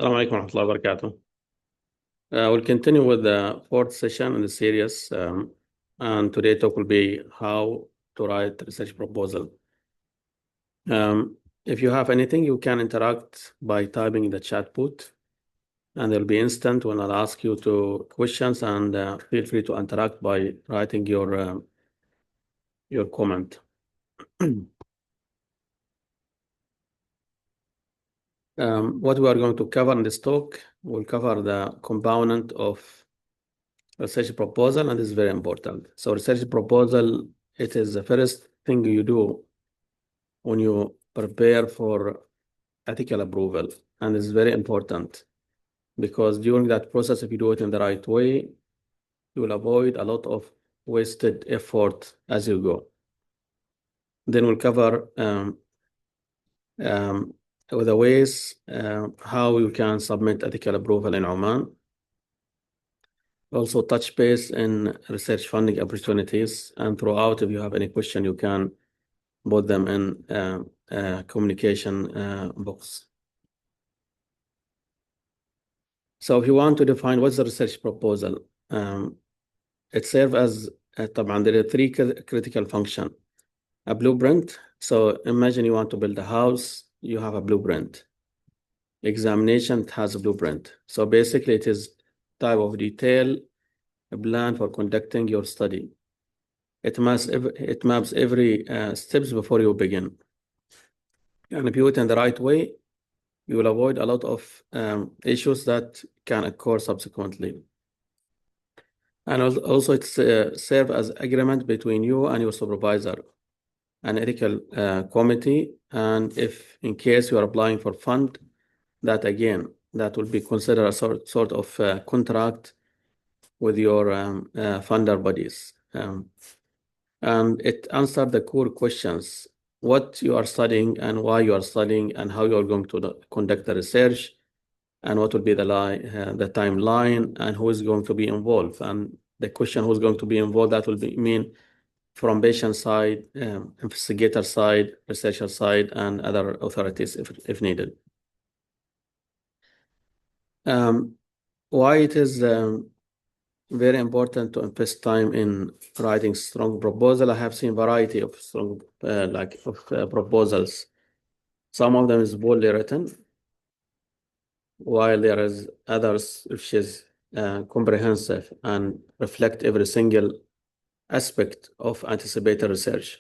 السلام عليكم ورحمة الله وبركاته. We'll continue with the fourth session in the series, and today talk will be how to write research proposal. If you have anything, you can interact by typing in the chat bot, and there'll be instant when I'll ask you to questions, and feel free to interact by writing your comment. What we are going to cover in this talk, we'll cover the component of research proposal, and this is very important. So research proposal, it is the first thing you do when you prepare for ethical approval, and it's very important because during that process, if you do it in the right way, you will avoid a lot of wasted effort as you go. Then we'll cover the ways how you can submit ethical approval in Oman. Also touch base in research funding opportunities, and throughout, if you have any question, you can put them in communication box. So if you want to define what's the research proposal, it serves as there are three critical functions. A blueprint. So imagine you want to build a house, you have a blueprint. Examination, it has a blueprint. So basically it is type of detail, a plan for conducting your study. It maps every steps before you begin. And if you do it in the right way, you will avoid a lot of issues that can occur subsequently. And also it serves as agreement between you and your supervisor, an ethical committee, and if in case you are applying for fund, that again, that will be considered a sort of contract with your funder bodies. And it answered the core questions: what you are studying and why you are studying and how you are going to conduct the research, and what will be the timeline, and who is going to be involved. And the question who's going to be involved, that will mean from patient side, investigator side, researcher side, and other authorities if needed. Why it is very important to invest time in writing strong proposal. I have seen variety of strong proposals. Some of them is boldly written, while there is others which is comprehensive and reflect every single aspect of anticipated research.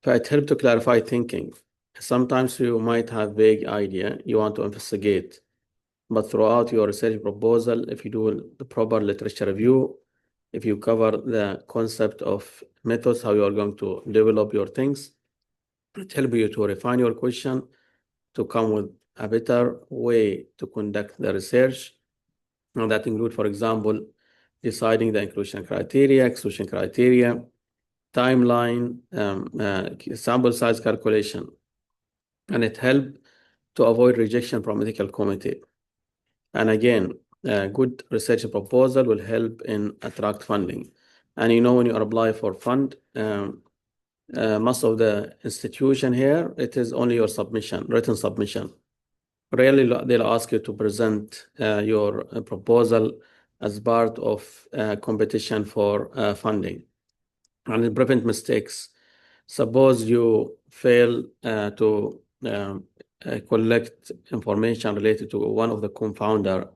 So it helps to clarify thinking. Sometimes you might have vague idea you want to investigate, but throughout your research proposal, if you do the proper literature review, if you cover the concept of methods, how you are going to develop your things, it helps you to refine your question, to come with a better way to conduct the research. And that include, for example, deciding the inclusion criteria, exclusion criteria, timeline, sample size calculation. And it helps to avoid rejection from ethical committee. And again, a good research proposal will help in attract funding. And when you apply for fund, most of the institution here, it is only your submission, written submission. Rarely they'll ask you to present your proposal as part of competition for funding, and it prevent mistakes. Suppose you fail to collect information related to one of the confounder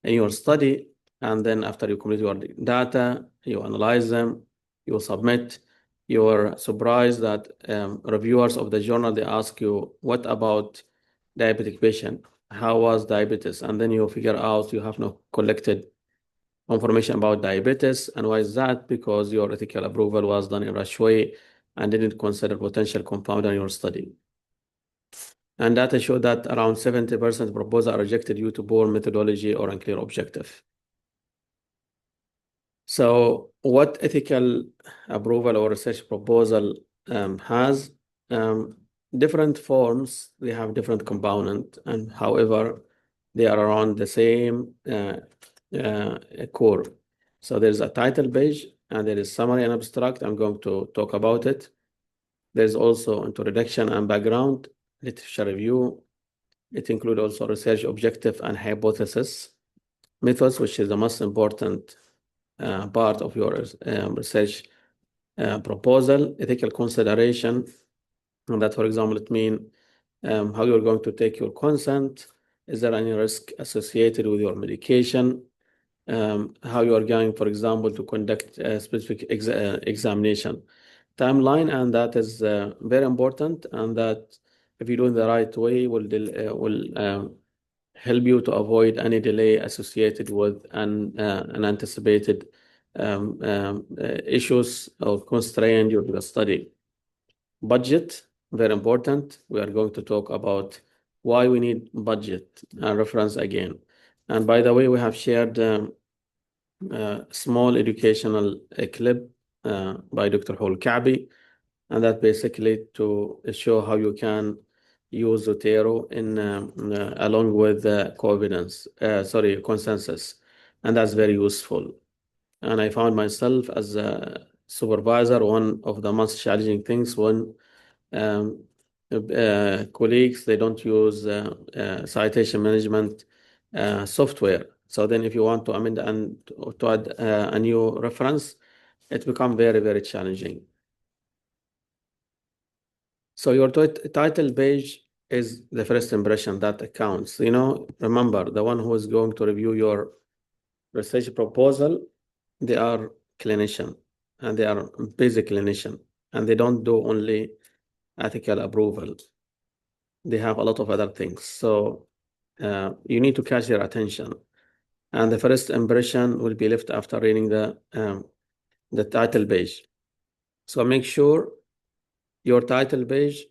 in your study, and then after you complete your data, you analyze them, you submit, you are surprised that reviewers of the journal, they ask you, what about diabetic patient? How was diabetes? And then you figure out you have not collected information about diabetes. And why is that? Because your ethical approval was done in a rush way and didn't consider potential confounder in your study. And data show that around 70% of proposals are rejected due to poor methodology or unclear objective. So what ethical approval or research proposal has different forms, they have different component, and however, they are around the same core. So there's a title page, and there is summary and abstract. I'm going to talk about it. There's also introduction and background, literature review, It includes also research objective and hypothesis methods, which is the most important part of your research proposal. Ethical consideration, and that, for example, it means how you're going to take your consent. Is there any risk associated with your medication? How you are going, for example, to conduct a specific examination timeline, and that is very important, and that if you do it the right way will help you to avoid any delay associated with unanticipated issues or constraint during the study. Budget, very important. We are going to talk about why we need budget and reference again. And by the way, we have shared a small educational clip by Dr. Hul Ka'bi, and that basically to show how you can use Zotero in along with consensus, and that's very useful. And I found myself as a supervisor, one of the most challenging things when colleagues, they don't use citation management software. So then if you want to amend and to add a new reference, it becomes very, very challenging. So your title page is the first impression that counts. Remember, the one who is going to review your research proposal, they are clinician, and they are basic clinician, and they don't do only ethical approval. They have a lot of other things. So you need to catch their attention. And the first impression will be left after reading the title page. So make sure your title page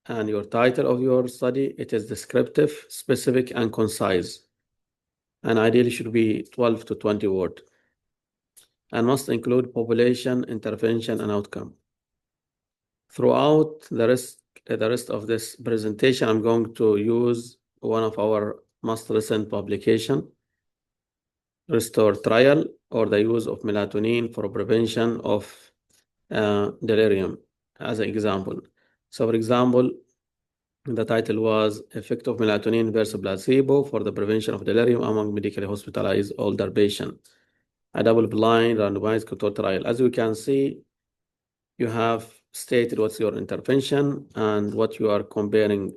and your title of your study, it is descriptive, specific, and concise. And ideally should be 12 to 20 words. And must include population, intervention, and outcome. Throughout the rest of this presentation, I'm going to use one of our most recent publication, Restore Trial, or the use of melatonin for prevention of delirium, as an example. So, for example, the title was Effect of Melatonin versus Placebo for the Prevention of Delirium Among Medically Hospitalized Older Patients, a double-blind randomized controlled trial. As you can see, you have stated what's your intervention and what you are comparing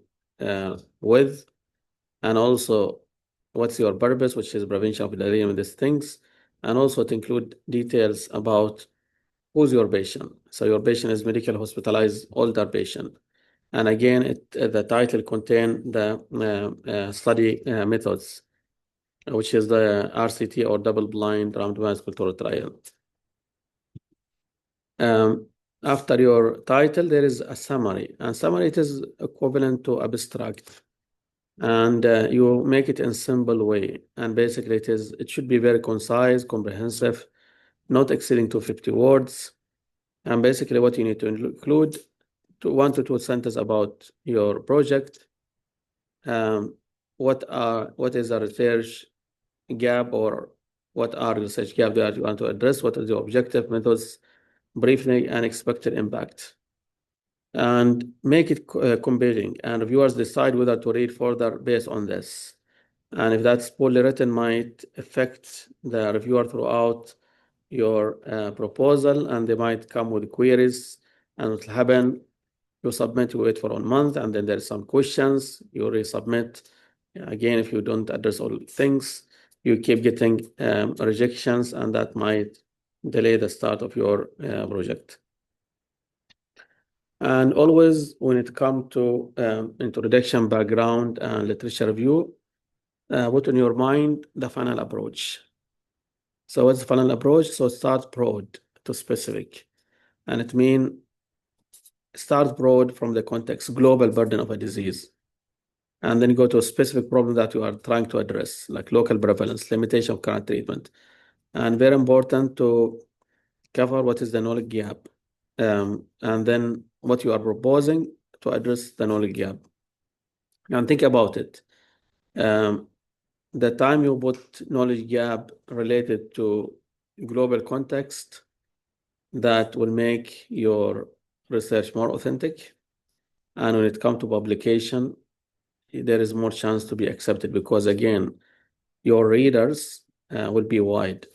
with, and also what's your purpose, which is prevention of delirium and these things, and also to include details about who's your patient. So your patient is medically hospitalized older patient. And again, the title contains the study methods, which is the RCT, or double-blind randomized controlled trial. After your title, there is a summary, and summary, it is equivalent to abstract, and you make it in simple way. And basically, it should be very concise, comprehensive, not exceeding 250 words. And basically, what you need to include, 1 to 2 sentences about your project. What is the research gap, or what are research gap that you want to address? What is your objective, methods, briefly, and expected impact? And make it compelling, and reviewers decide whether to read further based on this. And if that's poorly written, might affect the reviewer throughout your proposal, and they might come with queries, and what will happen, you submit, you wait for 1 month, and then there's some questions, you resubmit. Again, if you don't address all things, you keep getting rejections, and that might delay the start of your project. And always, when it comes to introduction, background, and literature review, put in your mind the funnel approach. So what's the funnel approach? So start broad to specific. And it means start broad from the context, global burden of a disease. And then go to a specific problem that you are trying to address, like local prevalence, limitation of current treatment. And very important to cover what is the knowledge gap. And then what you are proposing to address the knowledge gap. And think about it. The time you put knowledge gap related to global context, that will make your research more authentic. And when it comes to publication, there is more chance to be accepted because, again, your readers will be wide.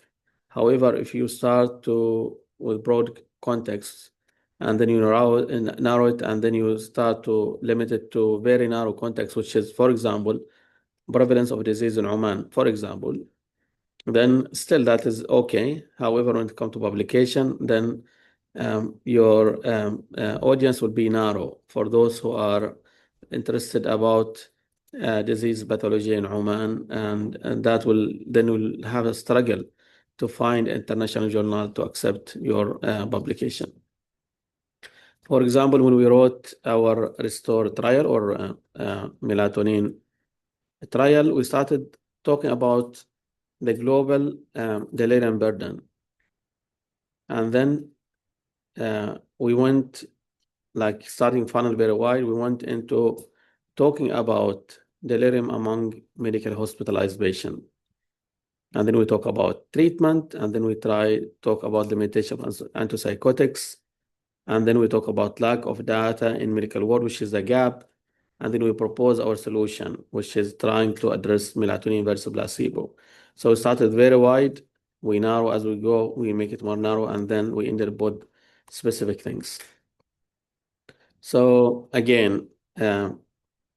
However, if you start with broad context, and then you narrow it, and then you start to limit it to very narrow context, which is, for example, prevalence of disease in Oman, for example, then still that is okay. However, when it comes to publication, then your audience will be narrow for those who are interested about disease pathology in Oman, and that will have a struggle to find international journal to accept your publication. For example, when we wrote our Restore trial or Melatonin trial, we started talking about the global delirium burden. And then we went, like starting funnel very wide, we went into talking about delirium among medical hospitalized patients. And then we talk about treatment, and then we talk about limitation of antipsychotics. And then we talk about lack of data in medical world, which is a gap. And then we propose our solution, which is trying to address melatonin versus placebo. So we started very wide, we narrow as we go, we make it more narrow, and then we ended up with specific things. So again,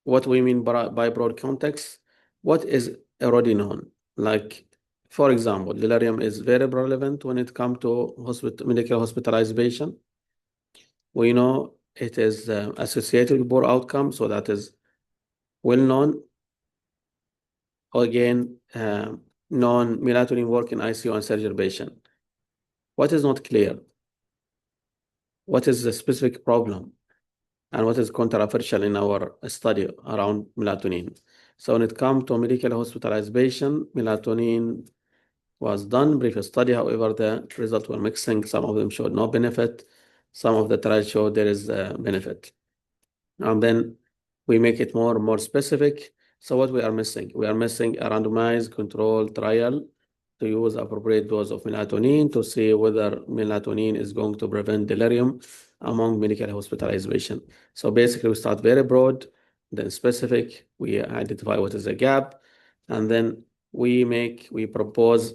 what we mean by broad context, what is already known? Like, for example, delirium is very relevant when it comes to medical hospitalized patient. We know it is associated with poor outcome, so that is well known. Again, non-melatonin work in ICU and surgery patient. What is not clear? What is the specific problem? And what is controversial in our study around melatonin? So when it comes to medical hospitalized patient, melatonin was done, brief study. However, the results were mixing. Some of them showed no benefit. Some of the trials showed there is a benefit. And then we make it more specific. So what we are missing? We are missing a randomized controlled trial to use appropriate dose of melatonin to see whether melatonin is going to prevent delirium among medical hospitalized patients. So basically, we start very broad, then specific. We identify what is the gap, and then we propose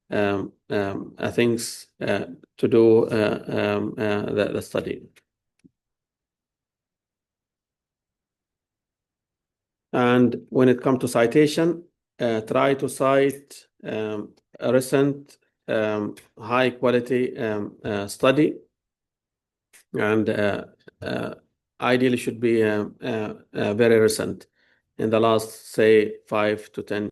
things to do the study. And when it comes to citation, try to cite a recent high quality study, and ideally should be very recent in the last, say, 5 to 10.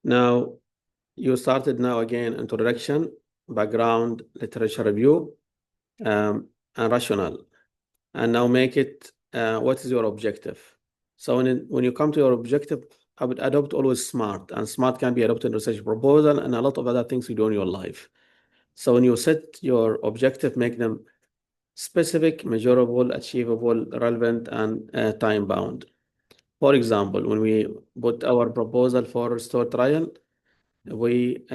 Now, you started now again introduction, background, literature review, and rationale. And now make it, what is your objective? So when you come to your objective, I would adopt always SMART, and SMART can be adopted in research proposal and a lot of other things you do in your life. So when you set your objective, make them specific, measurable, achievable, relevant, and time-bound. For example, when we put our proposal for Restore trial, we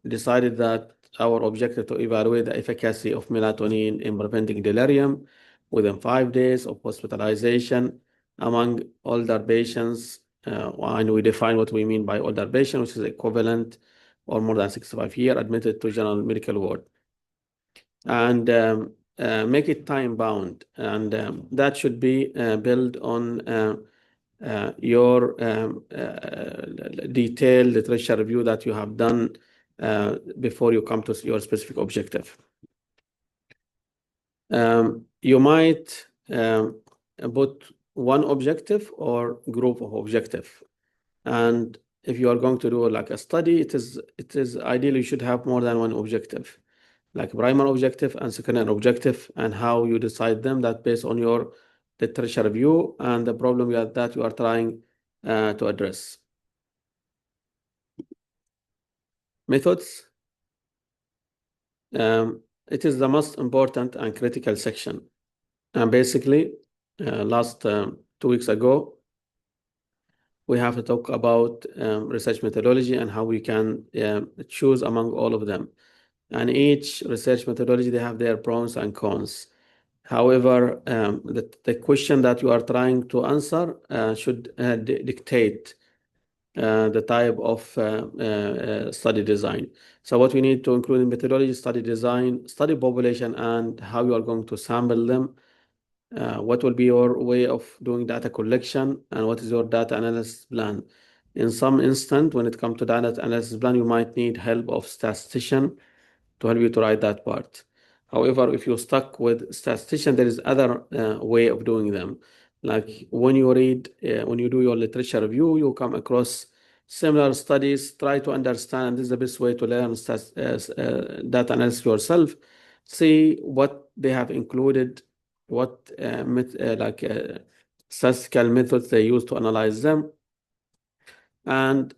decided that our objective to evaluate the efficacy of melatonin in preventing delirium within 5 days of hospitalization among older patients, and we define what we mean by older patient, which is equivalent or more than 65 years admitted to general medical ward, and make it time bound, and that should be built on your detailed literature review that you have done before you come to your specific objective. You might put one objective or group of objective, and if you are going to do like a study, it is ideally you should have more than one objective, like primary objective and secondary objective, and how you decide them, that based on your literature review and the problem that you are trying to address. Methods. It is the most important and critical section. And basically, last 2 weeks ago, we have to talk about research methodology and how we can choose among all of them. And each research methodology, they have their pros and cons. However, the question that you are trying to answer should dictate the type of study design. So what we need to include in methodology, study design, study population, and how you are going to sample them. What will be your way of doing data collection, and what is your data analysis plan? In some instance, when it comes to data analysis plan, you might need help of statistician to help you to write that part. However, if you're stuck with statistician, there is other way of doing them. Like when you read, when you do your literature review, you come across similar studies, try to understand. This is the best way to learn data analysis yourself. See what they have included, what statistical methods they use to analyze them. And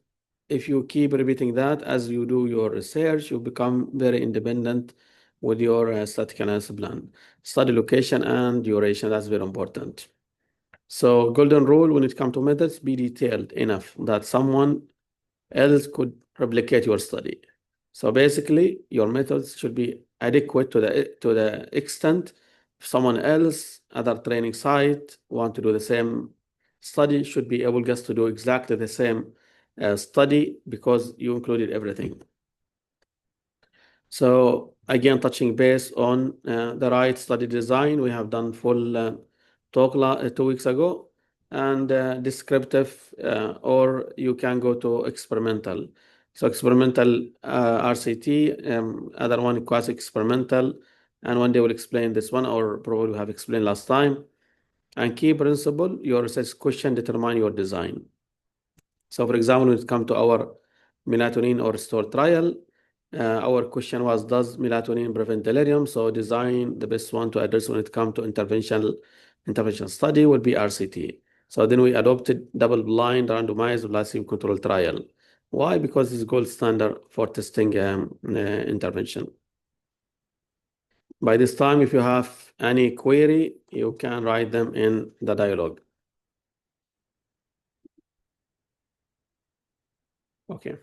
if you keep repeating that as you do your research, you become very independent with your static analysis plan. Study location and duration, that's very important. So golden rule when it comes to methods, be detailed enough that someone else could replicate your study. So basically, your methods should be adequate to the extent if someone else, other training site, want to do the same study, should be able just to do exactly the same study because you included everything. So again, touching base on the right study design, we have done full talk 2 weeks ago, and descriptive, or you can go to experimental. So experimental RCT, other one quasi experimental, and one day we'll explain this one, or probably we have explained last time. And key principle, your research question determine your design. So for example, when it comes to our melatonin or restore trial, our question was, does melatonin prevent delirium? So design the best one to address when it comes to intervention study will be RCT. So then we adopted double-blind randomized placebo-controlled trial. Why? Because it's gold standard for testing intervention. By this time, if you have any query, you can write them in the dialogue. Okay.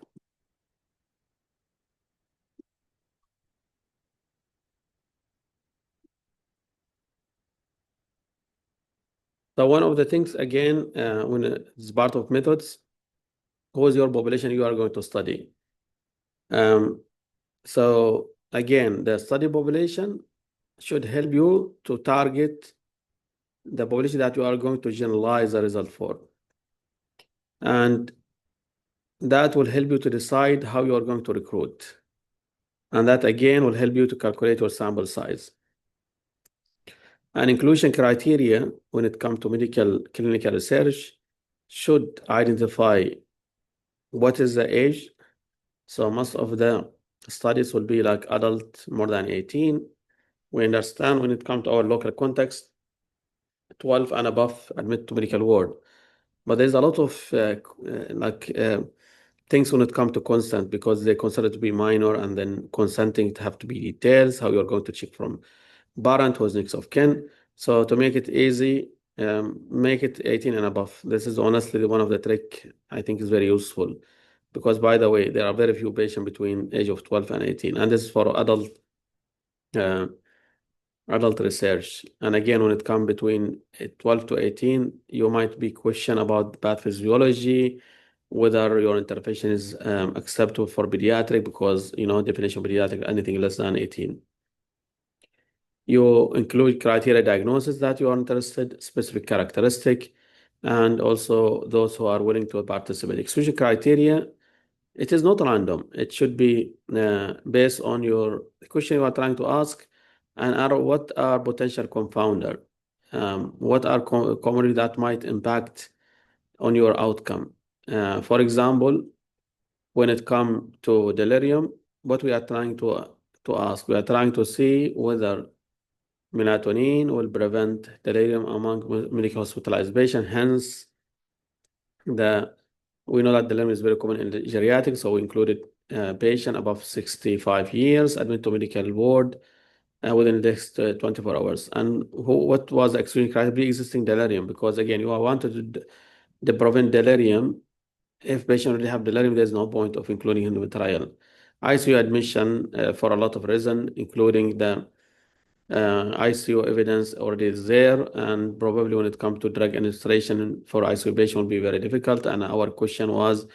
So one of the things, again, when it's part of methods, who is your population you are going to study? So again, the study population should help you to target the population that you are going to generalize the result for. And that will help you to decide how you are going to recruit. And that again will help you to calculate your sample size. And inclusion criteria when it comes to medical clinical research should identify what is the age. So most of the studies will be like adult more than 18. We understand when it comes to our local context, 12 and above admit to medical ward. But there's a lot of things when it comes to consent, because they consider it to be minor, and then consenting to have to be details, how you're going to check from parent who's next of kin. So to make it easy, make it 18 and above. This is honestly one of the trick I think is very useful, because by the way, there are very few patients between age of 12 and 18, and this is for adult research. And again, when it comes between 12 to 18, you might be questioned about pathophysiology, whether your intervention is acceptable for pediatric, because, definition of pediatric, anything less than 18. You include criteria diagnosis that you are interested, specific characteristic, and also those who are willing to participate. Exclusion criteria, it is not random. It should be based on your question you are trying to ask, and what are potential confounder, what are commonly that might impact on your outcome. For example, when it comes to delirium, what we are trying to ask, we are trying to see whether melatonin will prevent delirium among medical hospitalized patients. Hence, we know that delirium is very common in the geriatrics, so we included patient above 65 years admitted to medical ward within the next 24 hours. And what was the exclusion criteria? Pre-existing delirium, because again, you wanted they prevent delirium. If patient already have delirium, there's no point of including him in the trial. ICU admission for a lot of reasons, including the ICU evidence already is there, and probably when it comes to drug administration for ICU patient will be very difficult. And our question was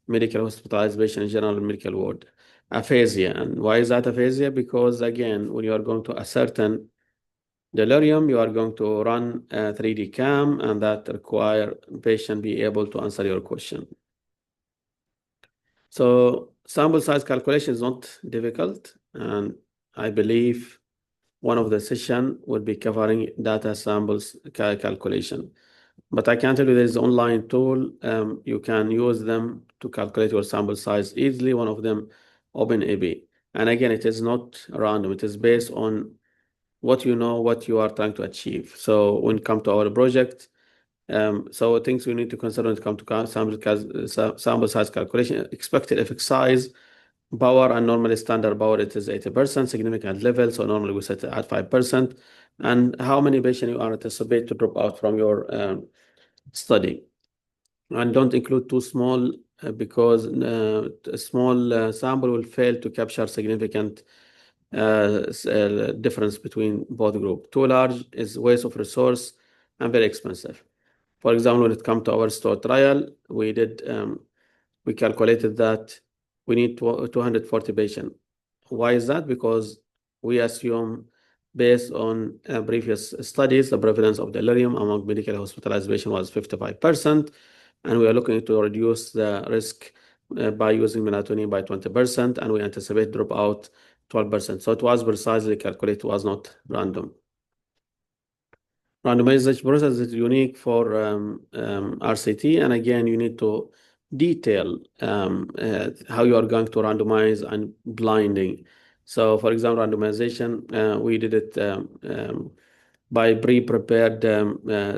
medical hospitalized patient in general medical ward. Aphasia. And why is that aphasia? Because again, when you are going to ascertain delirium, you are going to run a 3D cam, and that require patient be able to answer your question. So sample size calculation is not difficult, and I believe one of the session will be covering data samples calculation. But I can tell you there is an online tool. You can use them to calculate your sample size easily. One of them, OpenAB. And again, it is not random. It is based on what you know, what you are trying to achieve. So when it comes to our project, so things we need to consider when it comes to sample size calculation, expected effect size, power, and normally standard power, it is 80%, significant level. So normally we set it at 5%. And how many patients you are anticipate to drop out from your study. And don't include too small because a small sample will fail to capture significant difference between both groups. Too large is waste of resource and very expensive. For example, when it comes to our STOR trial, we calculated that we need 240 patients. Why is that? Because we assume, based on previous studies, the prevalence of delirium among medical hospitalized patients was 55%, and we are looking to reduce the risk by using melatonin by 20%, and we anticipate dropout 12%. So it was precisely calculated, was not random. Randomization process is unique for RCT, and again, you need to detail how you are going to randomize and blinding. So, for example, randomization, we did it by pre-prepared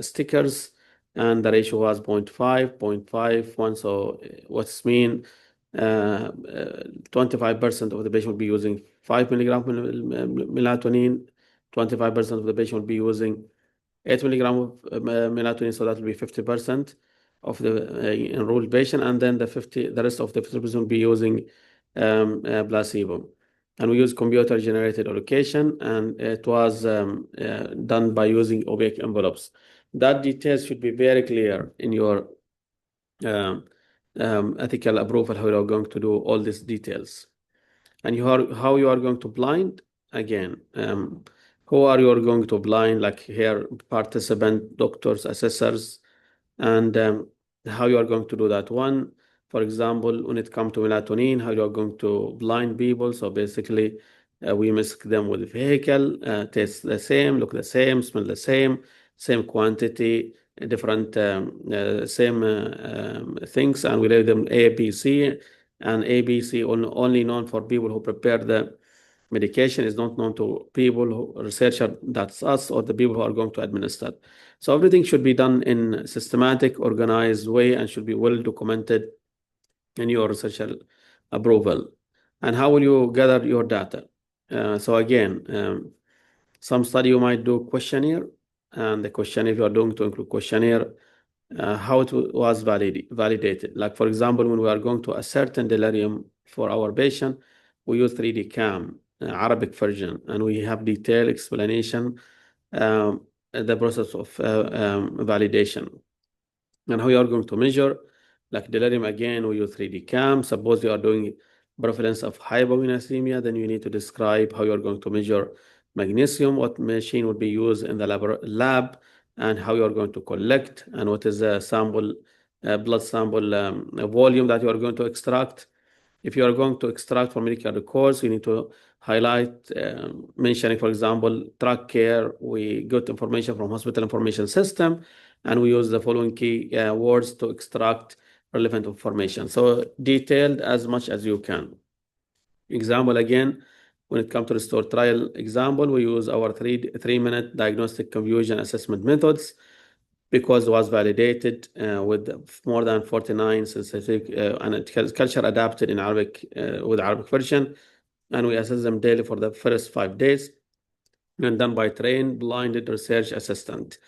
stickers, and the ratio was 0.5, 0.51. So, what's mean? 25% of the patient will be using 5 milligram melatonin, 25% of the patient will be using 8 milligram of melatonin, so that will be 50% of the enrolled patient, and then the rest of the 50% will be using placebo. And we use computer-generated allocation, and it was done by using opaque envelopes. That details should be very clear in your ethical approval, how you are going to do all these details. And how you are going to blind, again, who are you going to blind, like here, participant, doctors, assessors, and how you are going to do that one. For example, when it comes to melatonin, how you are going to blind people. So basically, we mix them with vehicle, taste the same, look the same, smell the same quantity, different same things, and we label them A, B, C. And A, B, C only known for people who prepare the medication, is not known to people researcher, that's us, or the people who are going to administer. So everything should be done in systematic, organized way, and should be well documented in your researcher approval. And how will you gather your data? So again, some study you might do questionnaire, and the questionnaire, if you are going to include questionnaire, how it was validated. Like, for example, when we are going to ascertain delirium for our patient, we use 3D cam, Arabic version, and we have detailed explanation, the process of validation. And how you are going to measure, like delirium, again, we use 3D cam. Suppose you are doing prevalence of hypoglycemia, then you need to describe how you are going to measure magnesium, what machine would be used in the lab, and how you are going to collect, and what is the sample, blood sample volume that you are going to extract. If you are going to extract from medical records, you need to highlight, mentioning, for example, track care. We get information from hospital information system, and we use the following key words to extract relevant information. So detailed as much as you can. Example again, when it comes to the STOR trial example, we use our 3-minute diagnostic confusion assessment methods because it was validated with more than 49 specific and culture adapted in Arabic with Arabic version, and we assess them daily for the first 5 days, and done by trained blinded research assistant.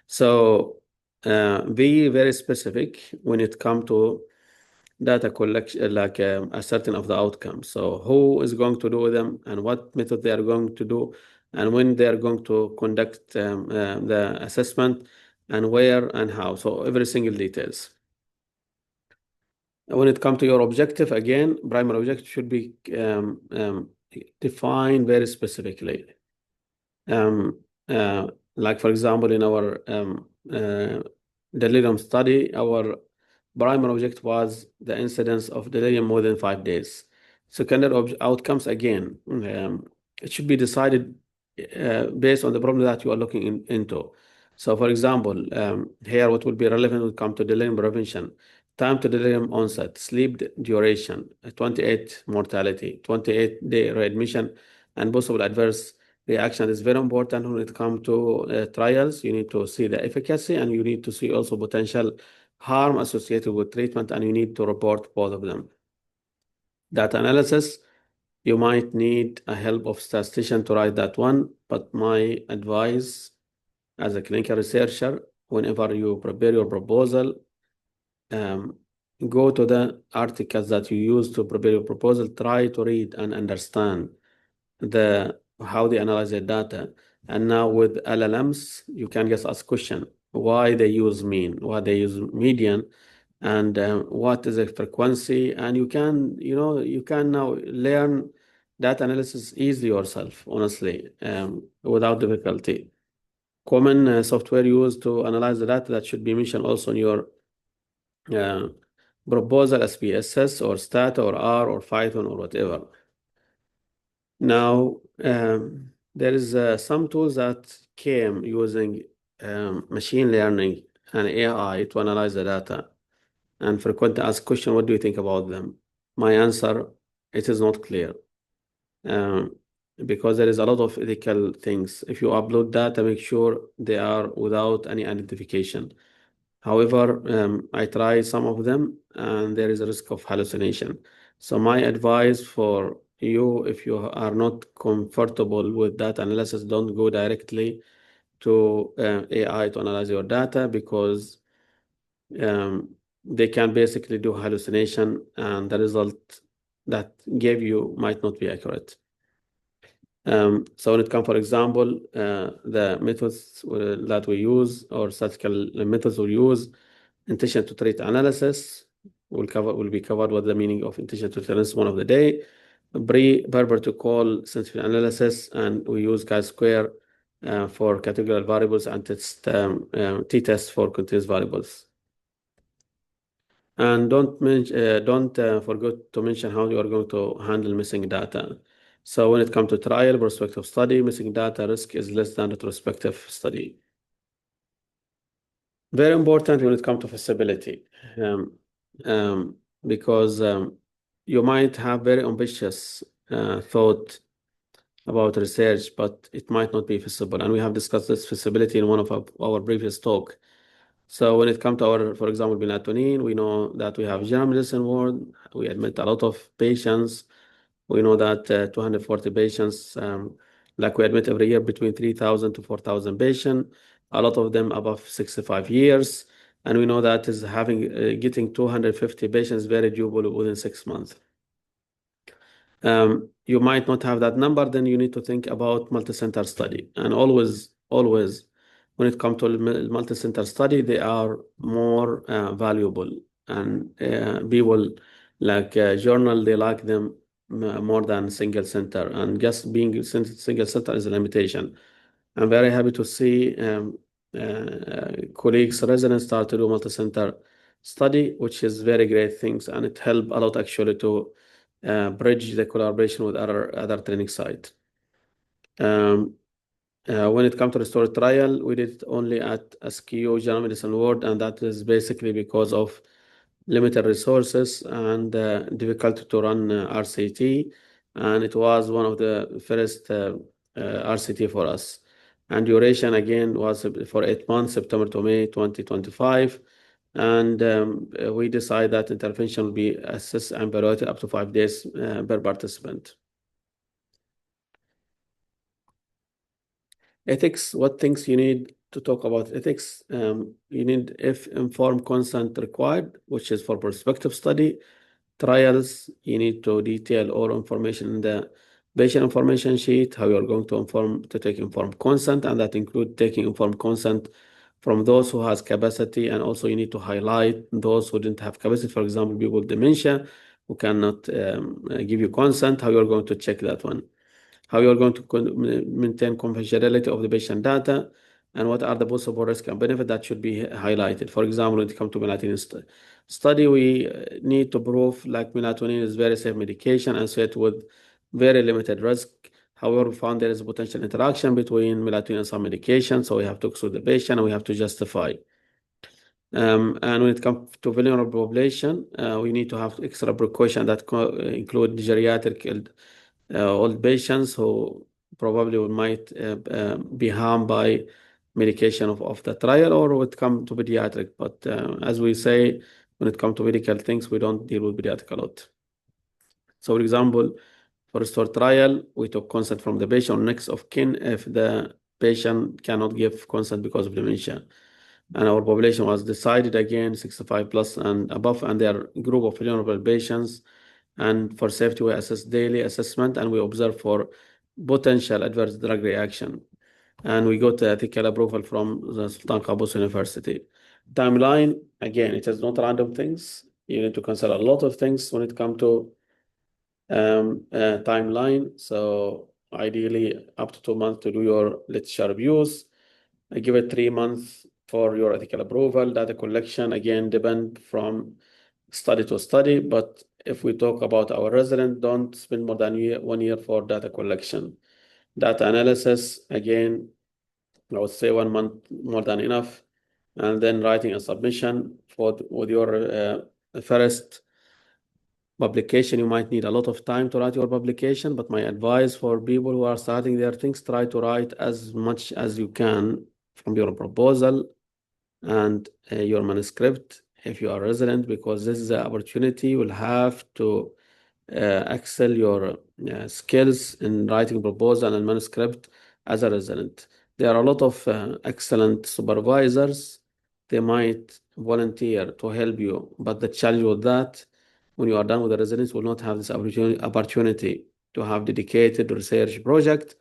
So be very specific when it comes to data collection, like a certain of the outcomes. So who is going to do them and what method they are going to do and when they are going to conduct the assessment and where and how. So every single details. When it comes to your objective, again, primary objective should be defined very specifically. Like for example, in our delirium study, our primary objective was the incidence of delirium more than 5 days. Secondary outcomes, again, it should be decided based on the problem that you are looking into. So for example, here what will be relevant will come to delirium prevention, time to delirium onset, sleep duration, 28 mortality, 28-day readmission, and possible adverse reaction is very important when it comes to trials. You need to see the efficacy and you need to see also potential harm associated with treatment, and you need to report both of them. Data analysis, you might need a help of statistician to write that one, but my advice as a clinical researcher, whenever you prepare your proposal, go to the articles that you use to prepare your proposal, try to read and understand how they analyze the data. And now with LLMs, you can just ask question, why they use mean, why they use median, and what is the frequency. And you can now learn data analysis easily yourself, honestly, without difficulty. Common software used to analyze the data that should be mentioned also in your proposal, SPSS or Stata or R or Python or whatever. Now, there is some tools that came using machine learning and AI to analyze the data. And frequently asked question, what do you think about them? My answer, it is not clear. Because there is a lot of ethical things. If you upload data, make sure they are without any identification. However, I try some of them and there is a risk of hallucination. So my advice for you, if you are not comfortable with data analysis, don't go directly to AI to analyze your data, because they can basically do hallucination and the result that gave you might not be accurate. So when it comes, for example, the methods that we use or statistical methods we use, intention to treat analysis will be covered what the meaning of intention to treat analysis one of the day. Pre-Berber to call sensitive analysis, and we use chi-square for categorical variables and t-test for continuous variables. And don't forget to mention how you are going to handle missing data. So when it comes to trial, prospective study, missing data risk is less than retrospective study. Very important when it comes to feasibility, because you might have very ambitious thought about research, but it might not be feasible. And we have discussed this feasibility in one of our previous talk. So when it comes to our, for example, Melatonin, we know that we have general medicine ward. We admit a lot of patients. We know that 240 patients, like we admit every year between 3,000 to 4,000 patients, a lot of them above 65 years. And we know that is getting 250 patients very doable within 6 months. You might not have that number, then you need to think about multi-center study. And always, when it comes to multi-center study, they are more valuable. And people like journal, they like them more than single center. And just being single center is a limitation. I'm very happy to see colleagues, residents start to do multi-center study, which is very great things. And it helped a lot actually to bridge the collaboration with other training sites. When it comes to restored trial, we did it only at SQUH General Medicine Ward, and that is basically because of limited resources and difficulty to run RCT. And it was one of the first RCT for us. And duration again was for 8 months, September to May 2025. And we decide that intervention will be assessed and evaluated up to 5 days per participant. Ethics, what things you need to talk about ethics, you need if informed consent required, which is for prospective study. Trials, you need to detail all information in the patient information sheet, how you're going to take informed consent, and that include taking informed consent from those who has capacity, and also you need to highlight those who didn't have capacity, for example, people with dementia who cannot give you consent, how you're going to check that one, how you're going to maintain confidentiality of the patient data, and what are the possible risks and benefits that should be highlighted. For example, when it comes to melatonin study, we need to prove like melatonin is very safe medication associated with very limited risk. However, we found there is a potential interaction between melatonin and some medication, so we have to exclude the patient and we have to justify. And when it comes to vulnerable population, we need to have extra precaution that include geriatric old patients who probably might be harmed by medication of the trial, or when it comes to pediatric. But as we say, when it comes to medical things, we don't deal with pediatric a lot. So, for example, for restore trial, we took consent from the patient or next of kin if the patient cannot give consent because of dementia. And our population was decided again 65 plus and above, and their group of vulnerable patients. And for safety, we assess daily assessment and we observe for potential adverse drug reaction. And we got ethical approval from the Sultan Qaboos University. Timeline, again, it is not random things. You need to consider a lot of things when it comes to timeline. So ideally up to 2 months to do your literature reviews. I give it 3 months for your ethical approval. Data collection, again, depend from study to study. But if we talk about our resident, don't spend more than 1 year for data collection. Data analysis, again, I would say 1 month more than enough. And then writing a submission with your first publication. You might need a lot of time to write your publication, but my advice for people who are starting their things, try to write as much as you can from your proposal and your manuscript if you are a resident, because this is the opportunity. You will have to excel your skills in writing proposal and manuscript as a resident. There are a lot of excellent supervisors. They might volunteer to help you, but the challenge with that, when you are done with the residence, will not have this opportunity to have dedicated research project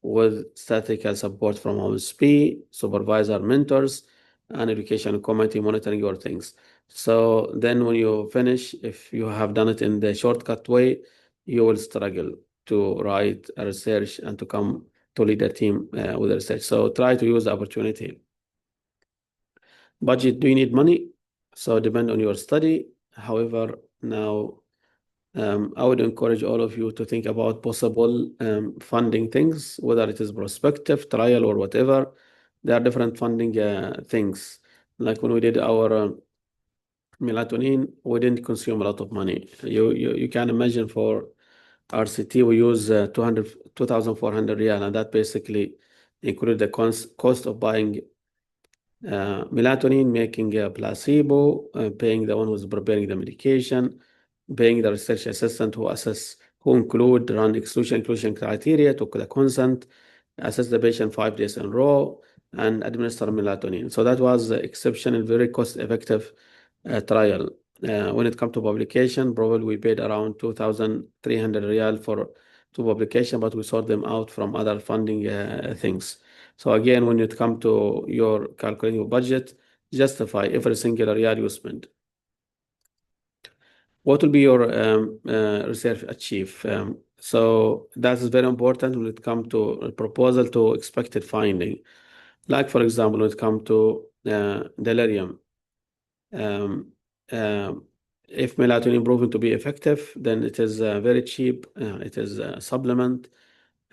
with statistical support from OSP, supervisor, mentors, and education committee monitoring your things. So then when you finish, if you have done it in the shortcut way, you will struggle to write a research and to come to lead a team with research. So try to use the opportunity. Budget, do you need money? So depend on your study. However, now I would encourage all of you to think about possible funding things, whether it is prospective, trial, or whatever. There are different funding things. Like when we did our melatonin, we didn't consume a lot of money. You can imagine for RCT, we use 2,400 riyal, and that basically included the cost of buying melatonin, making a placebo, paying the one who's preparing the medication, paying the research assistant who include run exclusion inclusion criteria, took the consent, assess the patient 5 days in a row, and administer melatonin. So that was exceptional, very cost-effective trial. When it comes to publication, probably we paid around 2,300 riyal for 2 publications, but we sort them out from other funding things. So again, when it comes to your calculating your budget, justify every single riyal you spend. What will be your research achieve? So that is very important when it comes to a proposal to expected finding. Like, for example, when it comes to delirium, if melatonin proven to be effective, then it is very cheap. It is a supplement.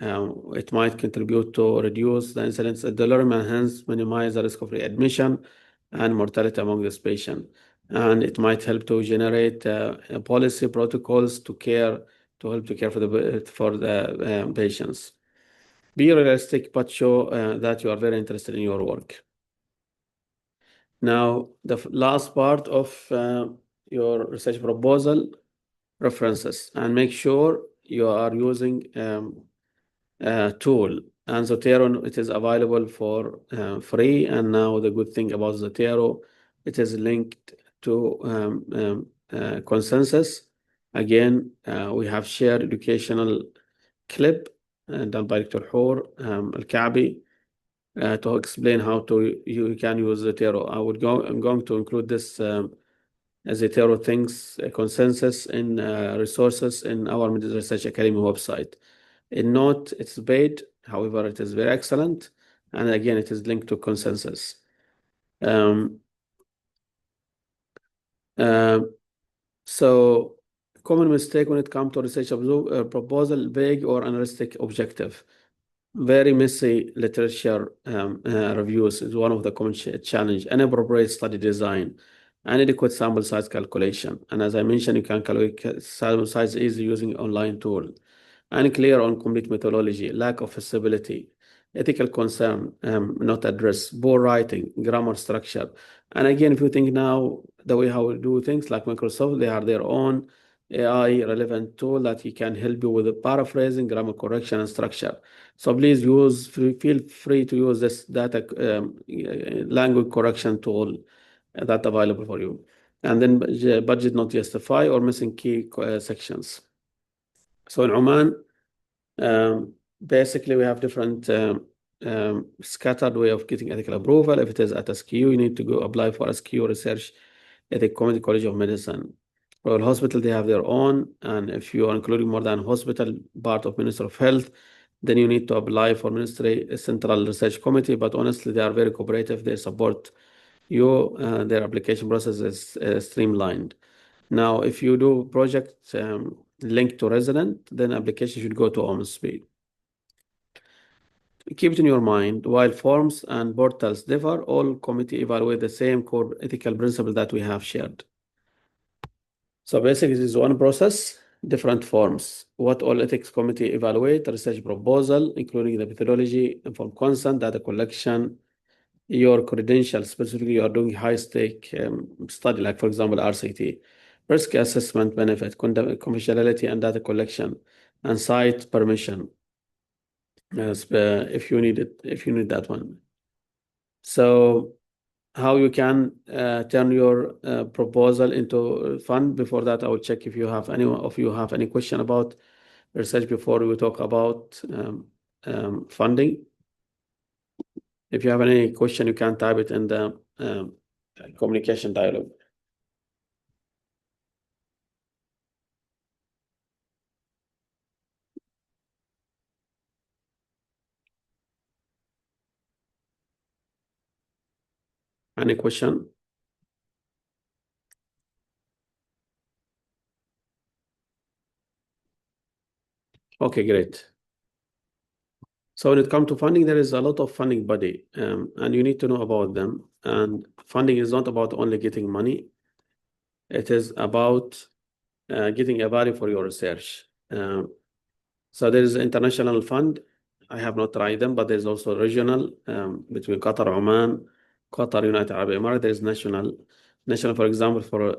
It might contribute to reduce the incidence of delirium and hence minimize the risk of readmission and mortality among this patient. And it might help to generate policy protocols to help to care for the patients. Be realistic, but show that you are very interested in your work. Now, the last part of your research proposal, references, and make sure you are using a tool and Zotero, it is available for free. And now the good thing about Zotero, it is linked to consensus. Again, we have shared educational clip done by Dr. Hur Al-Ka'bi to explain how you can use Zotero. I'm going to include this Zotero things consensus in resources in our MedResearch Academy website. In note, it's paid, however, it is very excellent. And again, it is linked to consensus. So common mistake when it comes to research proposal, vague or unrealistic objective. Very messy literature reviews is one of the common challenge. Inappropriate study design, inadequate sample size calculation. And as I mentioned, you can calculate sample size easy using online tool. Unclear on complete methodology, lack of feasibility, ethical concern not addressed, poor writing, grammar structure. And again, if you think now the way how we do things like Microsoft, they have their own AI relevant tool that he can help you with the paraphrasing, grammar correction, and structure. So please feel free to use this data language correction tool that's available for you. And then budget not justify or missing key sections. So in Oman, basically we have different scattered way of getting ethical approval. If it is at SQUH, you need to go apply for SQUH Research at the Community College of Medicine. Royal Hospital, they have their own, and if you are including more than hospital, part of Minister of Health, then you need to apply for Ministry Central Research Committee. But honestly, they are very cooperative. They support you. Their application process is streamlined. Now, if you do project linked to resident, then application should go to OMSP. Keep it in your mind, while forms and portals differ, all committee evaluate the same core ethical principle that we have shared. So basically, this is one process, different forms. What all ethics committee evaluate: research proposal, including the methodology, informed consent, data collection, your credentials. Specifically, you are doing high-stake study, like for example, RCT, risk assessment, benefit, confidentiality, and data collection, and site permission. If you need it, if you need that one. So how you can turn your proposal into fund. Before that, I will check if you have anyone of you have any question about research before we talk about funding. If you have any question, you can type it in the communication dialogue. Any question? Okay, great. So when it comes to funding, there is a lot of funding body, and you need to know about them. And funding is not about only getting money. It is about getting a value for your research. So there is an international fund. I have not tried them, but there's also regional between Qatar, Oman, Qatar, United Arab Emirates. There is national, for example, for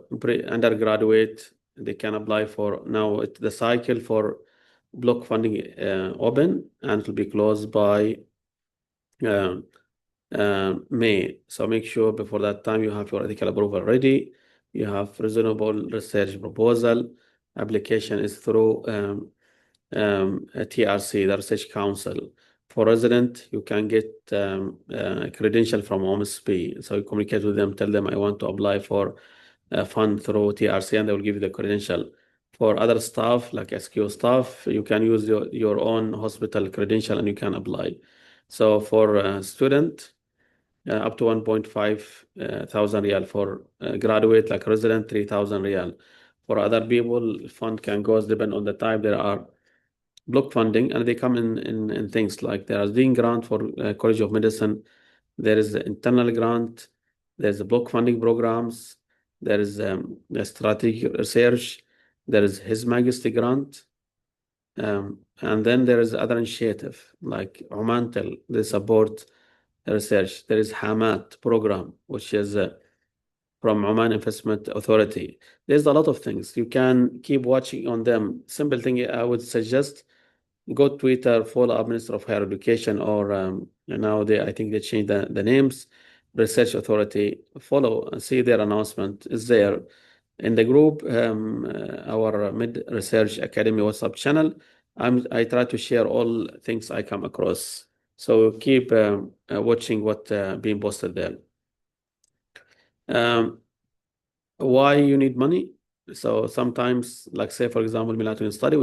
undergraduate, they can apply for now. The cycle for block funding open, and it will be closed by May. So make sure before that time you have your ethical approval ready. You have reasonable research proposal. Application is through a TRC, the Research Council. For resident, you can get a credential from OMSP. So you communicate with them, tell them I want to apply for a fund through TRC, and they will give you the credential. For other staff, like SQUH staff, you can use your own hospital credential and you can apply. So for a student, up to 1.5 thousand riyal. For graduate, like resident, 3,000 riyal. For other people, fund can go depend on the type. There are block funding, and they come in things like there is Dean grant for College of Medicine. There is the internal grant. There's the block funding programs. There is the strategic research. There is His Majesty grant. And then there is other initiative like Omantel, they support research. There is Hamat program, which is from Oman Investment Authority. There's a lot of things. You can keep watching on them. Simple thing I would suggest, go to Twitter, follow up Minister of Higher Education, or now I think they changed the names, Research Authority. Follow and see their announcement is there. In the group, our MedResearch Academy WhatsApp channel, I try to share all things I come across. So keep watching what being posted there. Why you need money? So sometimes, like say for example, melatonin study,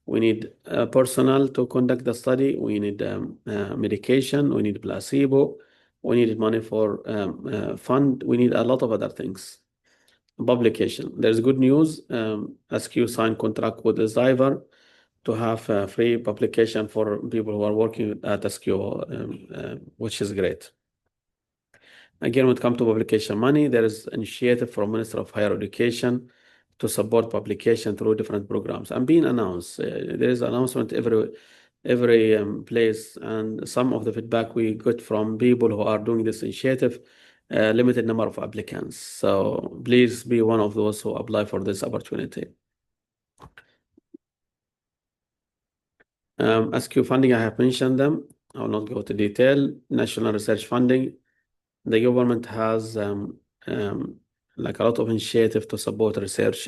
we need personnel to conduct the study. We need medication. We need placebo. We need money for fund. We need a lot of other things. Publication. There's good news. SQUH signed contract with the diver to have free publication for people who are working at SQUH, which is great. Again, when it comes to publication money, there is initiative from Minister of Higher Education to support publication through different programs and being announced. There is announcement every place, and some of the feedback we got from people who are doing this initiative, limited number of applicants. So please be one of those who apply for this opportunity. SQUH funding, I have mentioned them. I will not go to detail. National research funding. The government has like a lot of initiative to support research.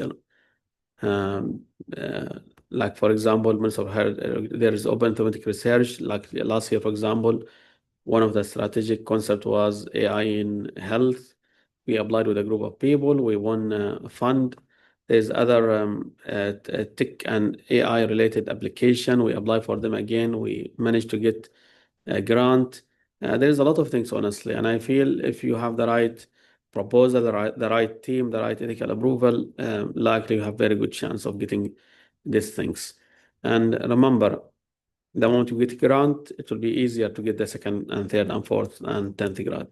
Like for example, Minister of Higher, there is open thematic research. Like last year, for example, one of the strategic concepts was AI in health. We applied with a group of people. We won a fund. There's other tech and AI related application. We applied for them again. We managed to get a grant. There's a lot of things, honestly, and I feel if you have the right proposal, the right team, the right ethical approval, likely you have very good chance of getting these things. And remember, the moment you get grant, it will be easier to get the second and third and fourth and 10th grant.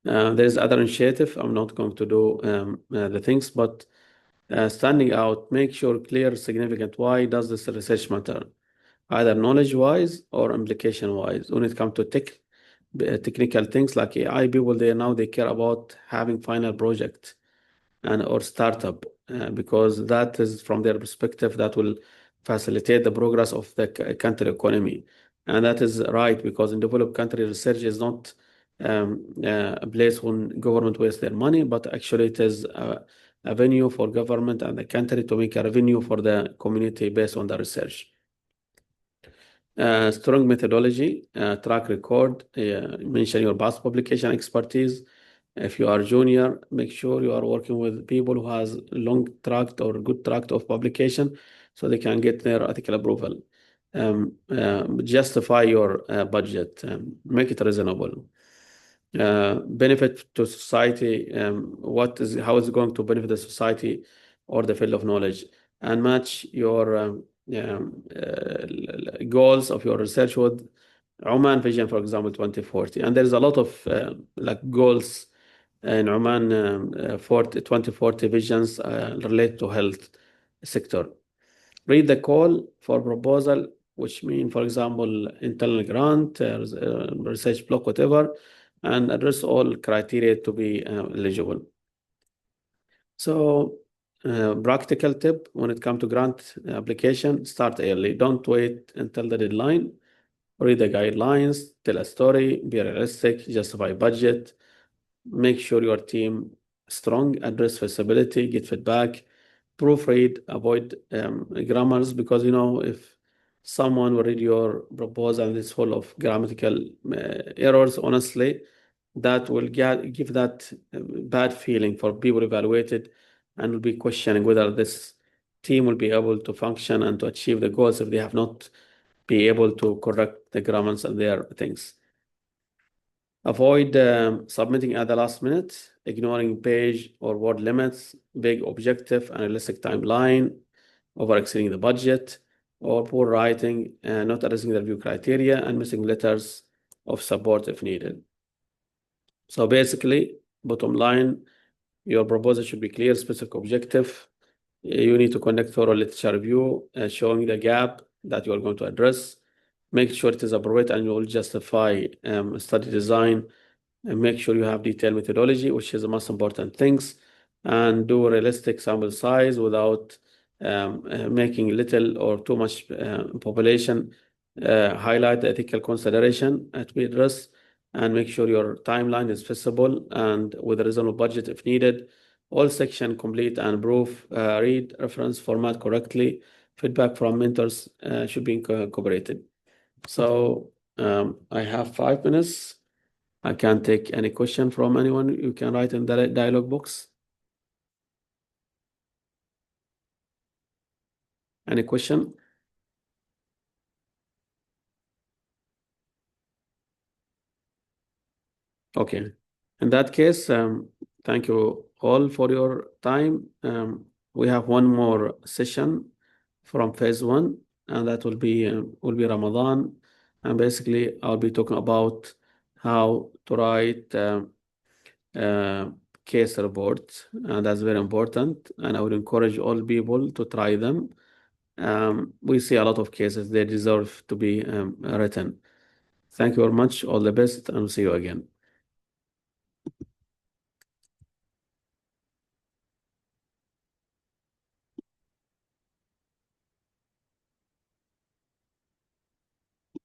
There's other initiative. I'm not going to do the things, but standing out, make sure clear, significant. Why does this research matter? Either knowledge-wise or implication-wise. When it comes to technical things like AI, people they care about having final project or startup because that is from their perspective that will facilitate the progress of the country economy, and that is right because in developed country research is not a place when government wastes their money, but actually it is a venue for government and the country to make a revenue for the community based on the research. Strong methodology, track record, mention your past publication expertise. If you are junior, make sure you are working with people who has long track or good track of publication so they can get their ethical approval. Justify your budget, make it reasonable. Benefit to society, how is it going to benefit the society or the field of knowledge, and match your goals of your research with Oman Vision, for example, 2040. And there's a lot of like goals in Oman 2040 visions related to health sector. Read the call for proposal, which mean, for example, internal grant, research block, whatever, and address all criteria to be eligible. So practical tip when it comes to grant application, start early. Don't wait until the deadline. Read the guidelines, tell a story, be realistic, justify budget, make sure your team strong, address feasibility, get feedback, proofread, avoid grammars, because if someone will read your proposal and it's full of grammatical errors, honestly, that will give that bad feeling for people evaluated and will be questioning whether this team will be able to function and to achieve the goals if they have not be able to correct the grammars and their things. Avoid submitting at the last minute, ignoring page or word limits, big objective, unrealistic timeline, over exceeding the budget, or poor writing, not addressing the review criteria, and missing letters of support if needed. So basically, bottom line, your proposal should be clear, specific objective. You need to conduct thorough literature review, showing the gap that you are going to address. Make sure it is appropriate and you will justify study design, and make sure you have detailed methodology, which is the most important things, and do realistic sample size without making little or too much population, highlight the ethical consideration to be addressed, and make sure your timeline is feasible and with a reasonable budget if needed. All section complete and proof, read reference format correctly. Feedback from mentors should be incorporated. So I have 5 minutes. I can't take any question from anyone. You can write in the dialog box. Any question? Okay. In that case, thank you all for your time. We have one more session from phase 1, and that will be Ramadan. And basically, I'll be talking about how to write case reports, and that's very important. And I would encourage all people to try them. We see a lot of cases; they deserve to be written. Thank you very much. All the best, and we'll see you again.